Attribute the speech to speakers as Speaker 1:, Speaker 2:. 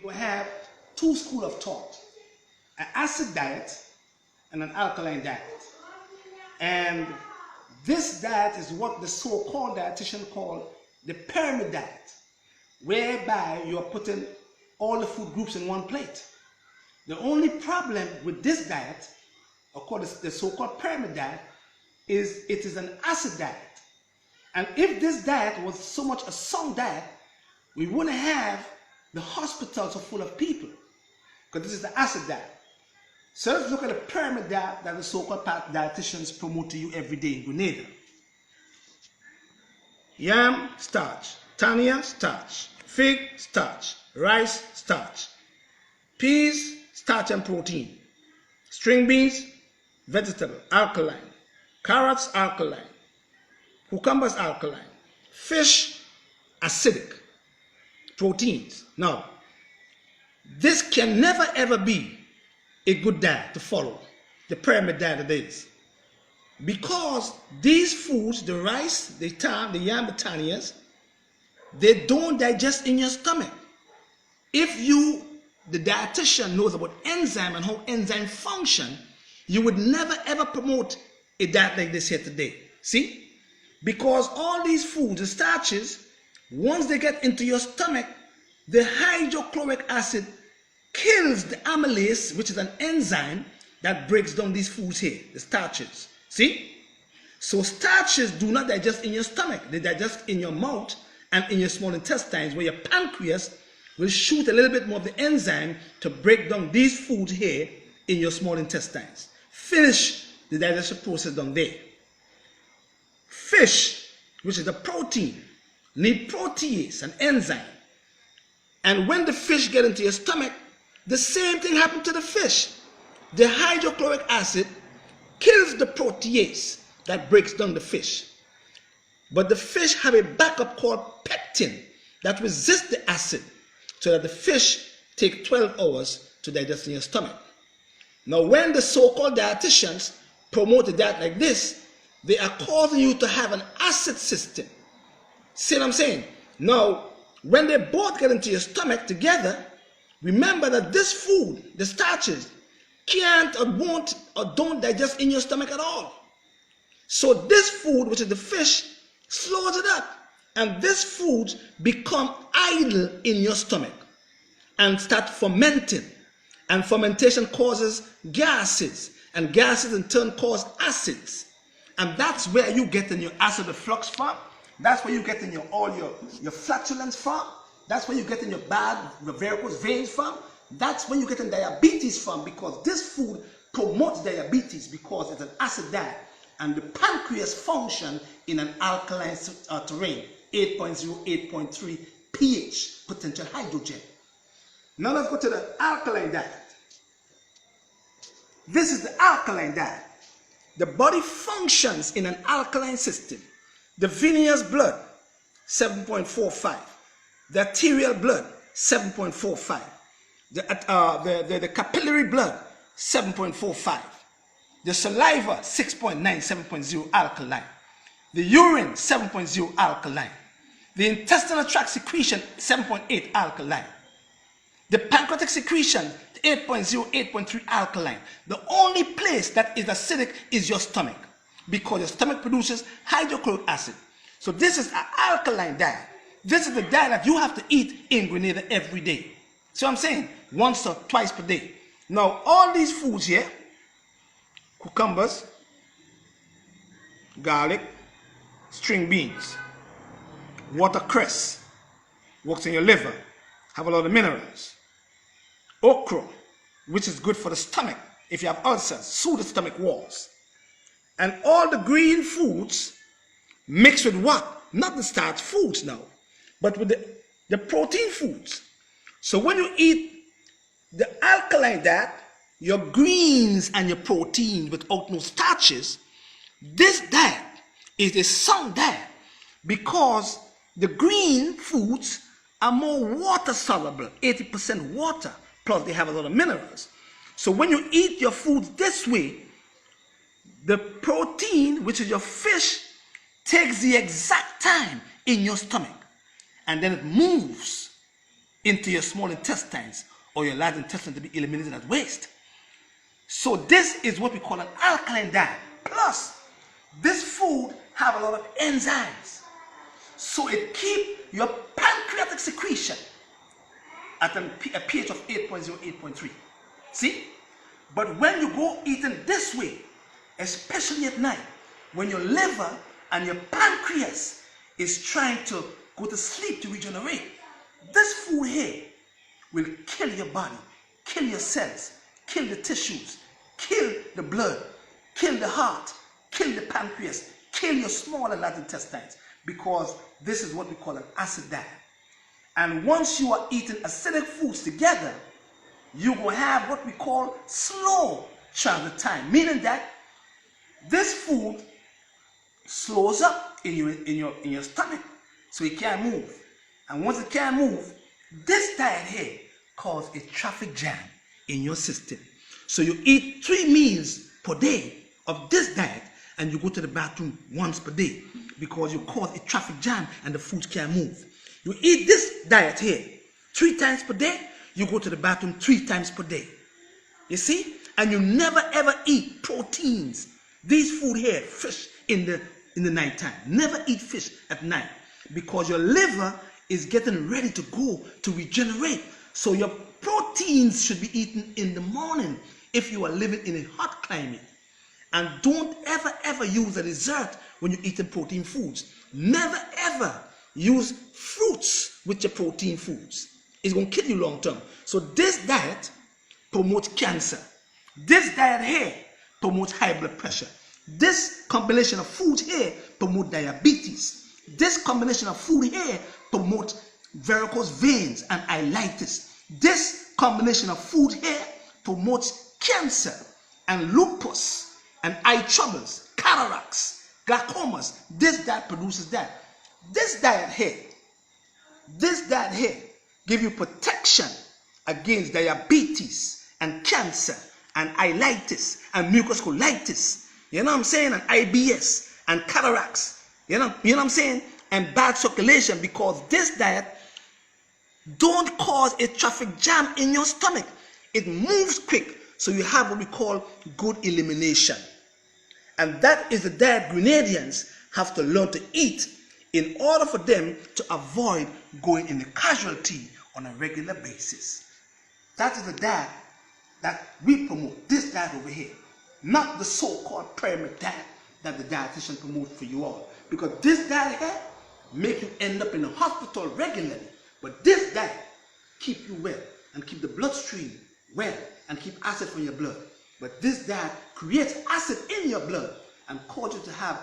Speaker 1: We have two schools of thought, an acid diet and an alkaline diet. And this diet is what the so-called dietitian call the pyramid diet, whereby you are putting all the food groups in one plate. The only problem with this diet, according to the so-called pyramid diet, is it is an acid diet. And if this diet was so much a sound diet, we wouldn't have the hospitals so full of people, because this is the acid diet. So let's look at the pyramid diet that the so-called dietitians promote to you every day in Grenada. Yam, starch. Tanya, starch. Fig, starch. Rice, starch. Peas, starch and protein. String beans, vegetable, alkaline. Carrots, alkaline. Cucumbers, alkaline. Fish, acidic. Proteins. Now, this can never ever be a good diet to follow, the pyramid diet it is. Because these foods, the rice, the yam, the tanias, they don't digest in your stomach. If you, the dietitian, knows about enzyme and how enzyme function, you would never ever promote a diet like this here today. See? Because all these foods, the starches, once they get into your stomach, the hydrochloric acid kills the amylase, which is an enzyme that breaks down these foods here, the starches. See? So starches do not digest in your stomach. They digest in your mouth and in your small intestines, where your pancreas will shoot a little bit more of the enzyme to break down these foods here in your small intestines. Finish the digestion process down there. Fish, which is a protein, need protease, an enzyme. And when the fish get into your stomach, the same thing happened to the fish. The hydrochloric acid kills the protease that breaks down the fish. But the fish have a backup called pectin that resists the acid, so that the fish take 12 hours to digest in your stomach. Now, when the so-called dietitians promote a diet like this, they are causing you to have an acid system. See what I'm saying? Now, when they both get into your stomach together, remember that this food, the starches, can't or won't or don't digest in your stomach at all. So this food, which is the fish, slows it up. And this food become idle in your stomach and start fermenting. And fermentation causes gases. And gases in turn cause acids. And that's where you get in your acid reflux from. That's where you get in all your flatulence from. That's where you get in your bad varicose veins from. That's where you get in diabetes from, because this food promotes diabetes because it's an acid diet. And the pancreas function in an alkaline terrain, 8.0, 8.3 pH, potential hydrogen. Now let's go to the alkaline diet. This is the alkaline diet. The body functions in an alkaline system. The venous blood, 7.45. The arterial blood, 7.45. The capillary blood, 7.45. The saliva, 6.9, 7.0 alkaline. The urine, 7.0 alkaline. The intestinal tract secretion, 7.8 alkaline. The pancreatic secretion, 8.0, 8.3 alkaline. The only place that is acidic is your stomach, because your stomach produces hydrochloric acid. So this is an alkaline diet. This is the diet that you have to eat in Grenada every day. See what I'm saying? Once or twice per day. Now, all these foods here, cucumbers, garlic, string beans, watercress, works in your liver, have a lot of minerals. Okra, which is good for the stomach if you have ulcers, soothe the stomach walls. And all the green foods mixed with what? Not the starch foods now, but with the protein foods. So when you eat the alkaline diet, your greens and your protein without no starches, this diet is a sound diet, because the green foods are more water soluble, 80% water, plus they have a lot of minerals. So when you eat your foods this way, the protein, which is your fish, takes the exact time in your stomach, and then it moves into your small intestines or your large intestine to be eliminated as waste. So this is what we call an alkaline diet. Plus, this food have a lot of enzymes. So it keeps your pancreatic secretion at a pH of 8.0, 8.3. See? But when you go eating this way, especially at night, when your liver and your pancreas is trying to go to sleep to regenerate, this food here will kill your body, kill your cells, kill the tissues, kill the blood, kill the heart, kill the pancreas, kill your small and large intestines, because this is what we call an acid diet. And once you are eating acidic foods together, you will have what we call slow transit time, meaning that this food slows up in your stomach, so it can't move. And once it can't move, this diet here causes a traffic jam in your system. So you eat 3 meals per day of this diet, and you go to the bathroom once per day because you cause a traffic jam and the foods can't move. You eat this diet here 3 times per day, you go to the bathroom 3 times per day. You see? And you never ever eat proteins. These food here, fish in the nighttime. Never eat fish at night because your liver is getting ready to go to regenerate. So your proteins should be eaten in the morning if you are living in a hot climate. And don't ever use a dessert when you're eating protein foods. Never ever use fruits with your protein foods. It's going to kill you long term. So this diet promotes cancer. This diet here promotes high blood pressure. This combination of food here promotes diabetes. This combination of food here promotes varicose veins and ilitis. This combination of food here promotes cancer and lupus and eye troubles, cataracts, glaucomas. This diet produces that. This diet here give you protection against diabetes and cancer and ilitis and mucous colitis. You know what I'm saying? And IBS and cataracts. You know what I'm saying? And bad circulation, because this diet don't cause a traffic jam in your stomach. It moves quick, so you have what we call good elimination. And that is the diet Grenadians have to learn to eat in order for them to avoid going in a casualty on a regular basis. That is the diet that we promote, this diet over here. Not the so-called pyramid diet that the dietitian promotes for you all. Because this diet here make you end up in a hospital regularly. But this diet keep you well and keep the bloodstream well and keep acid from your blood. But this diet creates acid in your blood and causes you to have